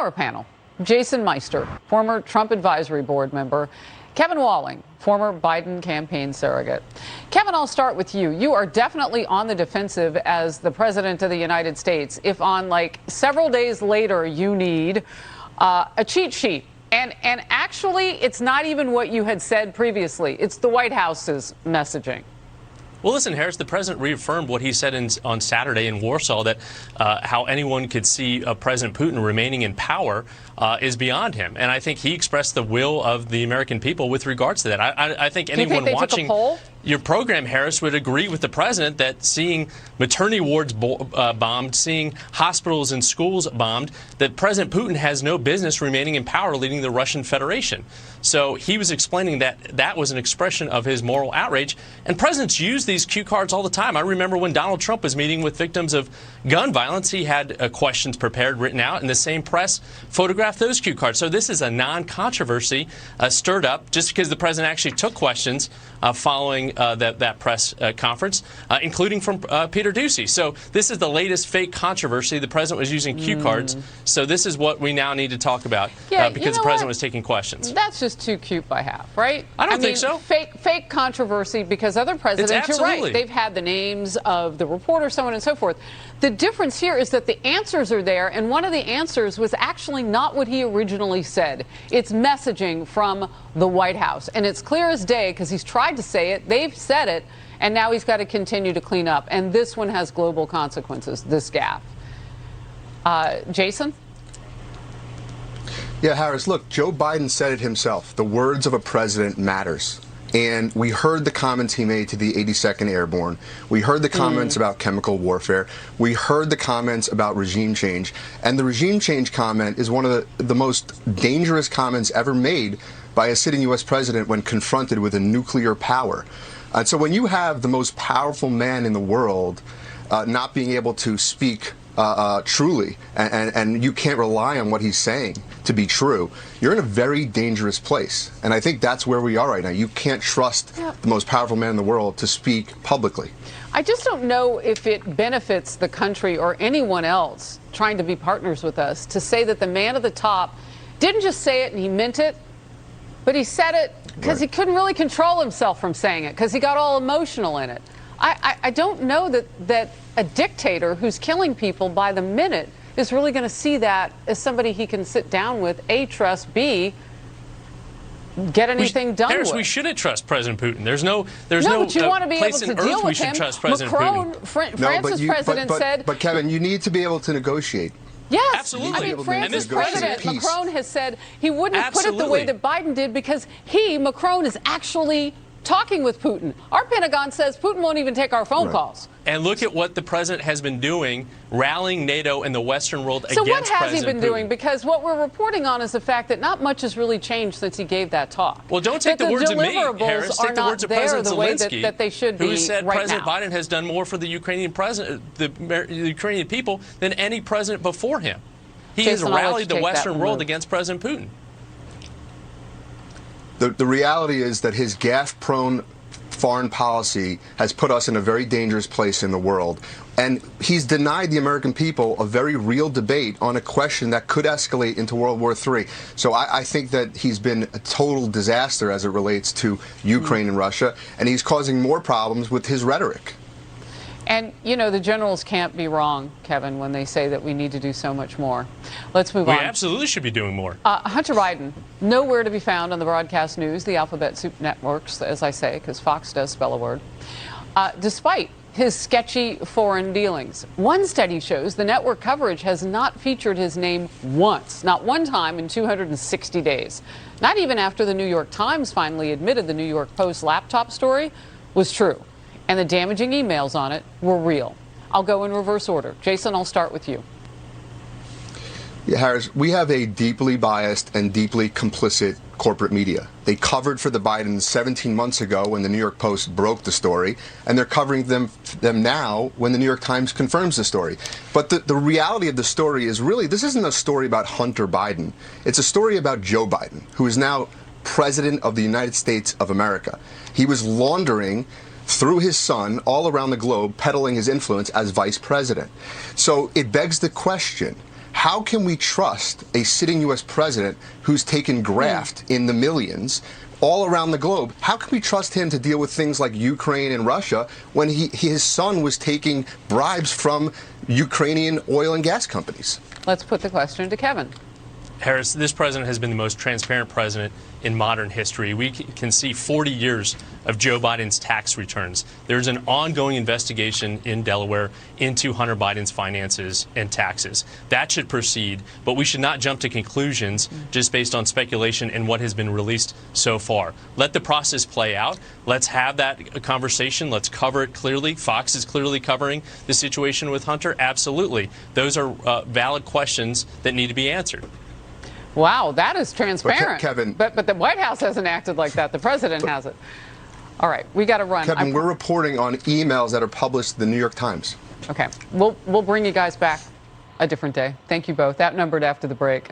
Our panel: Jason Meister, former Trump Advisory Board member; Kevin Walling, former Biden campaign surrogate. Kevin, I'll start with you. You are definitely on the defensive as the president of the United States if on several days later you need a cheat sheet. And actually, it's not even what you had said previously. It's the White House's messaging. Well, listen, Harris, the president reaffirmed what he said on Saturday in Warsaw, that how anyone could see President Putin remaining in power is beyond him. And I think he expressed the will of the American people with regards to that. I think anyone watching your program, Harris, would agree with the president that seeing maternity wards bombed, seeing hospitals and schools bombed, that President Putin has no business remaining in power leading the Russian Federation. So he was explaining that that was an expression of his moral outrage. And presidents use these cue cards all the time. I remember when Donald Trump was meeting with victims of gun violence, he had questions prepared, written out, and the same press photographed those cue cards. So this is a non-controversy stirred up just because the president actually took questions following that press conference, including from Peter Doocy. So this is the latest fake controversy. The president was using cue cards. So this is what we now need to talk about because the president was taking questions. That's just too cute by half, right? I don't think so. Fake controversy because other presidents, you're right, they've had the names of the reporters, so on and so forth. The difference here is that the answers are there, and one of the answers was actually not what he originally said. It's messaging from the White House, and it's clear as day because he's tried to say it, they've said it, and now he's got to continue to clean up. And this one has global consequences, this gaffe. Jason? Yeah, Harris, look, Joe Biden said it himself. The words of a president matters. And we heard the comments he made to the 82nd Airborne. We heard the comments about chemical warfare. We heard the comments about regime change. And the regime change comment is one of the most dangerous comments ever made by a sitting U.S. president when confronted with a nuclear power. And so when you have the most powerful man in the world not being able to speak truly, and you can't rely on what he's saying to be true, you're in a very dangerous place. And I think that's where we are right now. You can't trust the most powerful man in the world to speak publicly. I just don't know if it benefits the country or anyone else trying to be partners with us to say that the man at the top didn't just say it and he meant it, but he said it because he couldn't really control himself from saying it because he got all emotional in it. I don't know that a dictator who's killing people by the minute is really going to see that as somebody he can sit down with, A, trust, B, get anything done Harris, with. we shouldn't trust President Putin. There's no but you want to be able place to on deal earth we with should him. trust President Macron, Putin. France's president said... But Kevin, you need to be able to negotiate. Yes, absolutely. I mean, France's president, peace. Macron, has said he wouldn't have put it the way that Biden did because Macron, is actually talking with Putin. Our Pentagon says Putin won't even take our phone calls. And look at what the president has been doing, rallying NATO and the Western world against President Putin. So what has he been doing? Because what we're reporting on is the fact that not much has really changed since he gave that talk. Well, don't take the words of me, Harris. Take the words of President Zelensky, that they should be who said right President now. Biden has done more for the Ukrainian president, the Ukrainian people, than any president before him. He has rallied the Western world against President Putin. The reality is that his gaffe-prone foreign policy has put us in a very dangerous place in the world. And he's denied the American people a very real debate on a question that could escalate into World War III. So I think that he's been a total disaster as it relates to Ukraine and Russia, and he's causing more problems with his rhetoric. And, you know, the generals can't be wrong, Kevin, when they say that we need to do so much more. Let's move on. We absolutely should be doing more. Hunter Biden, nowhere to be found on the broadcast news, the alphabet soup networks, as I say, because Fox does spell a word, despite his sketchy foreign dealings. One study shows the network coverage has not featured his name once, not one time in 260 days. Not even after the New York Times finally admitted the New York Post laptop story was true. And the damaging emails on it were real. I'll go in reverse order. Jason, I'll start with you. Yeah, Harris, we have a deeply biased and deeply complicit corporate media. They covered for the Bidens 17 months ago when the New York Post broke the story, and they're covering them now when the New York Times confirms the story. But the reality of the story is really, this isn't a story about Hunter Biden. It's a story about Joe Biden, who is now President of the United States of America. He was laundering through his son all around the globe, peddling his influence as vice president. So it begs the question, How can we trust a sitting U.S. president who's taken graft in the millions all around the globe? How can we trust him to deal with things like Ukraine and Russia when his son was taking bribes from Ukrainian oil and gas companies? Let's put the question to Kevin. Harris, this president has been the most transparent president in modern history. We can see 40 years of Joe Biden's tax returns. There's an ongoing investigation in Delaware into Hunter Biden's finances and taxes. That should proceed, but we should not jump to conclusions just based on speculation and what has been released so far. Let the process play out. Let's have that conversation. Let's cover it clearly. Fox is clearly covering the situation with Hunter. Absolutely. Those are valid questions that need to be answered. Wow, that is transparent. Kevin, but the White House hasn't acted like that. The president hasn't. All right, we got to run. Kevin, we're reporting on emails that are published in the New York Times. Okay, we'll bring you guys back a different day. Thank you both. Outnumbered after the break.